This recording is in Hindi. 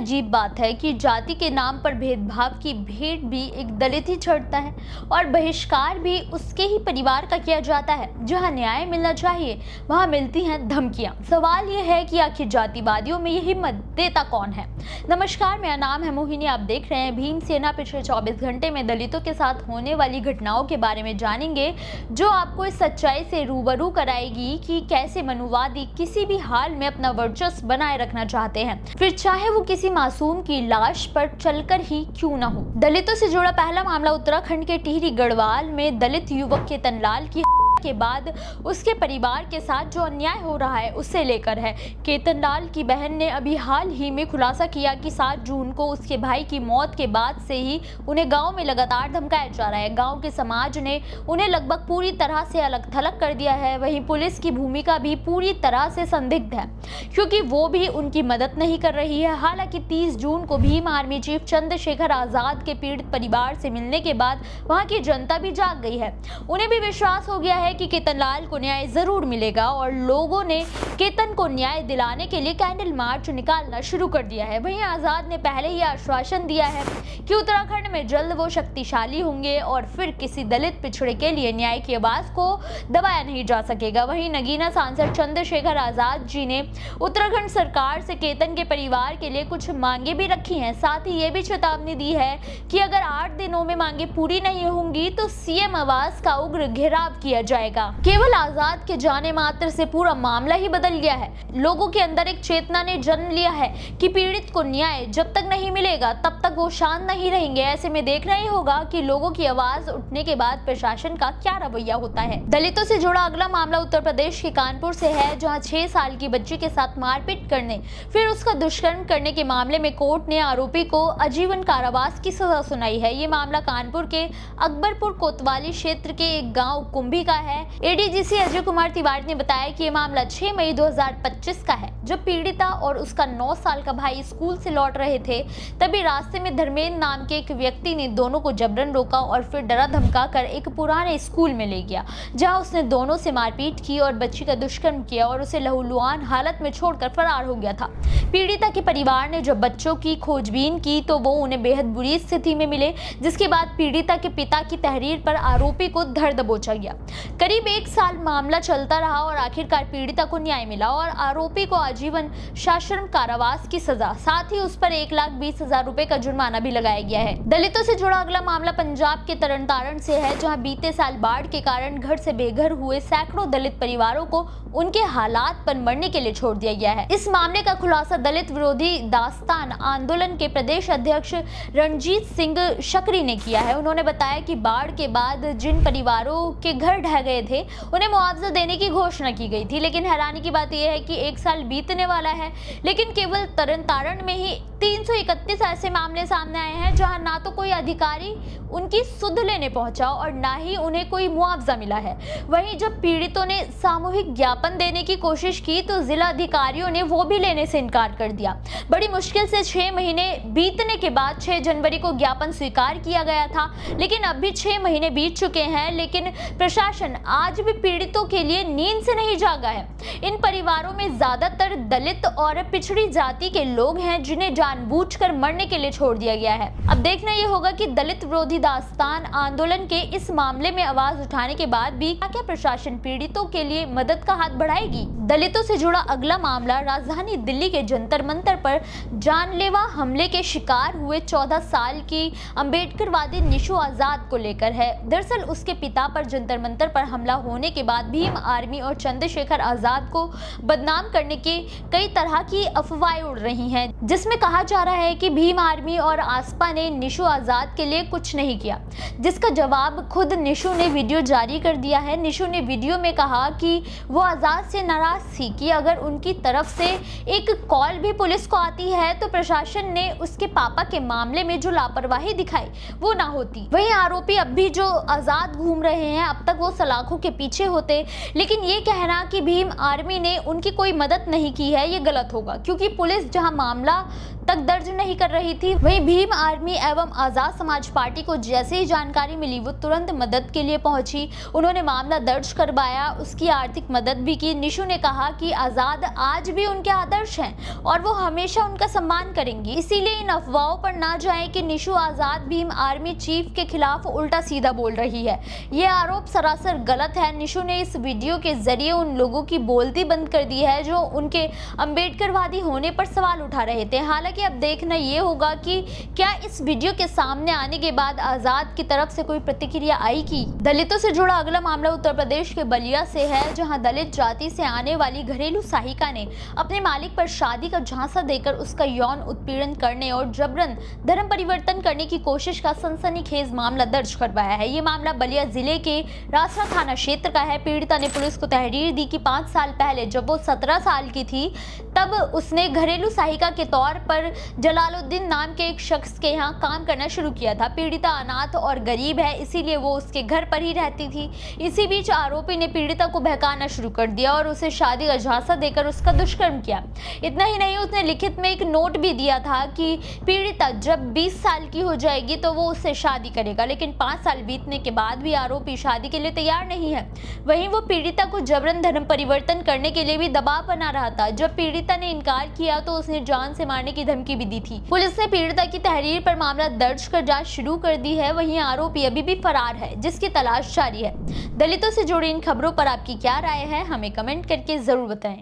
अजीब बात है कि जाति के नाम पर भेदभाव की भेंट भी एक दलित ही चढ़ता है और बहिष्कार भी उसके ही परिवार का किया जाता है। जहां न्याय मिलना चाहिए वहां मिलती हैं धमकियां। सवाल यह है कि आखिर जातिवादियों में ये हिम्मत देता कौन है। नमस्कार, मेरा नाम है मोहिनी। आप देख रहे हैं भीम सेना। पिछले 24 घंटे में दलितों के साथ होने वाली घटनाओं के बारे में जानेंगे, जो आपको इस सच्चाई से रूबरू कराएगी कि कैसे मनुवादी किसी भी हाल में अपना वर्चस्व बनाए रखना चाहते हैं, फिर चाहे वो किसी मासूम की लाश पर चलकर ही क्यों न हो। दलितों से जुड़ा पहला मामला उत्तराखंड के टिहरी गढ़वाल में दलित युवक केतन लाल की के बाद उसके परिवार के साथ जो अन्याय हो रहा है उससे लेकर है। केतन लाल की बहन ने अभी हाल ही में खुलासा किया कि 7 जून को उसके भाई की मौत के बाद से ही उन्हें गांव में लगातार धमकाया जा रहा है। गांव के समाज ने उन्हें लगभग पूरी तरह से अलग थलग कर दिया है। वहीं पुलिस की भूमिका भी पूरी तरह से संदिग्ध है, क्योंकि वो भी उनकी मदद नहीं कर रही है। हालांकि 30 जून को भीम आर्मी चीफ चंद्रशेखर आजाद के पीड़ित परिवार से मिलने के बाद वहां की जनता भी जाग गई है। उन्हें भी विश्वास हो गया है कि केतन लाल को न्याय जरूर मिलेगा और लोगों ने केतन को न्याय दिलाने के लिए कैंडल मार्च निकालना शुरू कर दिया है। वहीं आजाद ने पहले ही आश्वासन दिया है कि उत्तराखंड में जल्द वो शक्तिशाली होंगे और फिर किसी दलित पिछड़े के लिए न्याय की आवाज को दबाया नहीं जा सकेगा। वहीं नगीना सांसद चंद्रशेखर आजाद जी ने उत्तराखंड सरकार से केतन के परिवार के लिए कुछ मांगे भी रखी हैं। साथ ही ये भी चेतावनी दी है कि अगर 8 दिनों में मांगे पूरी नहीं होंगी तो सीएम आवास का उग्र घेराव किया जाएगा। केवल आजाद के जाने मात्र से पूरा मामला ही बदल गया है। लोगों के अंदर एक चेतना ने जन्म लिया है कि पीड़ित को न्याय जब तक नहीं मिलेगा तब तक वो शांत नहीं रहेंगे। ऐसे में देखना ही होगा कि लोगों की आवाज उठने के बाद प्रशासन का क्या रवैया होता है। दलितों से जुड़ा अगला मामला उत्तर प्रदेश के कानपुर से है, जहां 6 साल की बच्ची के साथ मारपीट करने फिर उसका दुष्कर्म करने के मामले में कोर्ट ने आरोपी को आजीवन कारावास की सजा सुनाई है। ये मामला कानपुर के अकबरपुर कोतवाली क्षेत्र के एक गाँव कुंभी का है। एडीजीसी अजय कुमार तिवारी ने बताया कि ये मामला 6 मई 2025 का है, जब पीड़िता और उसका 9 साल का भाई स्कूल से लौट रहे थे। तभी रास्ते में धर्मेंद्र नाम के एक व्यक्ति ने दोनों को जबरन रोका और फिर डरा धमका कर एक पुराने स्कूल में ले गया, जहां उसने दोनों से मारपीट की और बच्ची का दुष्कर्म किया और उसे लहूलुहान हालत में छोड़कर फरार हो गया था। पीड़िता के परिवार ने जब बच्चों की खोजबीन की तो वो उन्हें बेहद बुरी स्थिति में मिले, जिसके बाद पीड़िता के पिता की तहरीर पर आरोपी को धर दबोचा गया। करीब 1 साल मामला चलता रहा और आखिरकार पीड़िता को न्याय मिला और आरोपी को आजीवन सश्रम कारावास की सजा, साथ ही उस पर 1,20,000 रुपए का जुर्माना भी लगाया गया है। दलितों से जुड़ा अगला मामला पंजाब के तरनतारण से है, जहां बीते साल बाढ़ के कारण घर से बेघर हुए सैकड़ों दलित परिवारों को उनके हालात पर मरने के लिए छोड़ दिया गया है। इस मामले का खुलासा दलित विरोधी दास्तान आंदोलन के प्रदेश अध्यक्ष रणजीत सिंह शकरी ने किया है। उन्होंने बताया कि बाढ़ के बाद जिन परिवारों के घर ढह गए थे उन्हें मुआवजा देने की घोषणा की गई थी, लेकिन हैरानी की बात यह है कि 1 साल बीतने वाला है, लेकिन केवल तरनतारण में ही 331 ऐसे मामले सामने आए हैं जहां ना तो कोई अधिकारी उनकी सुध लेने पहुंचा और ना ही उन्हें कोई मुआवजा मिला है। वहीं जब पीड़ितों ने सामूहिक ज्ञापन देने की कोशिश की तो जिला अधिकारियों ने वो भी लेने से इनकार कर दिया। बड़ी मुश्किल से 6 महीने बीतने के बाद 6 जनवरी को ज्ञापन स्वीकार किया गया था, लेकिन अब भी 6 महीने बीत चुके हैं, लेकिन प्रशासन आज भी पीड़ितों के लिए नींद से नहीं जागा है। इन परिवारों में ज्यादातर दलित और पिछड़ी जाति के लोग हैं, जिन्हें जानबूझकर मरने के लिए छोड़ दिया गया है। अब देखना यह होगा कि दलित विरोधी दास्तान आंदोलन के इस मामले में आवाज उठाने के बाद भी क्या प्रशासन पीड़ितों के लिए मदद का हाथ बढ़ाएगी। दलितों से जुड़ा अगला मामला राजधानी दिल्ली के जंतर मंतर पर जानलेवा हमले के शिकार हुए 14 साल की अम्बेडकरवादी निशु आजाद को लेकर है। दरअसल उसके पिता पर जंतर मंतर पर हमला होने के बाद भीम आर्मी और चंद्रशेखर आजाद को बदनाम करने की कई तरह की अफवाहें उड़ रही हैं, जिसमें कहा जा रहा है कि भीम आर्मी और आसपा ने निशु आजाद के लिए कुछ नहीं किया, जिसका जवाब खुद निशु ने वीडियो जारी कर दिया है। निशु ने वीडियो में कहा कि वो आजाद से नाराज थी कि अगर उनकी तरफ से एक कॉल भी पुलिस को आती है तो प्रशासन ने उसके पापा के मामले में जो लापरवाही दिखाई वो ना होती। वहीं आरोपी अब भी जो आजाद घूम रहे हैं, अब तक वो सलाखों के पीछे होते, लेकिन ये कहना कि भीम आर्मी ने उनकी कोई मदद नहीं की है ये गलत होगा, क्योंकि पुलिस जहां मामला तक दर्ज नहीं कर रही थी। वहीं भीम आर्मी एवं आजाद समाज पार्टी को जैसे ही जानकारी मिली वो तुरंत मदद के लिए पहुंची। उन्होंने मामला दर्ज करवाया, उसकी आर्थिक मदद भी की। निशु ने कहा कि आजाद आज भी उनके आदर्श हैं और वो हमेशा उनका सम्मान करेंगी, इसीलिए इन अफवाहों पर ना जाए कि निशु आजाद भीम आर्मी चीफ के खिलाफ उल्टा सीधा बोल रही है। ये आरोप सरासर गलत है। निशु ने इस वीडियो के जरिए उन लोगों की बोलती बंद कर दी है जो उनके अम्बेडकरवादी होने पर सवाल उठा रहे थे। हालांकि अब देखना ये होगा कि क्या इस वीडियो के सामने आने के बाद आजाद की तरफ से कोई प्रतिक्रिया आएगी। दलितों से जुड़ा अगला मामला उत्तर प्रदेश के बलिया से है, जहां दलित जाति से आने वाली घरेलू सहायिका ने अपने मालिक पर शादी का झांसा देकर उसका यौन उत्पीड़न करने और जबरन धर्म परिवर्तन करने की कोशिश का सनसनीखेज मामला दर्ज करवाया है। ये मामला बलिया जिले के रासरा थाना क्षेत्र का है। पीड़िता ने पुलिस को तहरीर दी कि 5 साल पहले जब वो 17 साल की थी तब उसने घरेलू सहायिका के तौर पर जलालुद्दीन नाम के एक शख्स के यहाँ काम करना शुरू किया था। पीड़िता अनाथ और गरीब है, इसीलिए वो उसके घर पर ही रहती थी। इसी बीच आरोपी ने पीड़िता को बहकाना शुरू कर दिया और उसे शादी का झांसा देकर उसका दुष्कर्म किया। इतना ही नहीं, उसने लिखित में एक नोट भी दिया था कि पीड़िता जब 20 साल की हो जाएगी तो वो उससे शादी करेगा, लेकिन 5 साल बीतने के बाद भी आरोपी शादी के लिए तैयार नहीं है। वहीं वो पीड़िता को जबरन धर्म परिवर्तन करने के लिए भी दबाव बना रहा था। जब पीड़िता ने इनकार किया तो उसने जान से मारने की धमकी भी दी थी। पुलिस ने पीड़िता की तहरीर पर मामला दर्ज कर जांच शुरू कर दी है। वहीं आरोपी अभी भी फरार है, जिसकी तलाश जारी है। दलितों से जुड़ी इन खबरों पर आपकी क्या राय है, हमें कमेंट करके जरूर बताएं।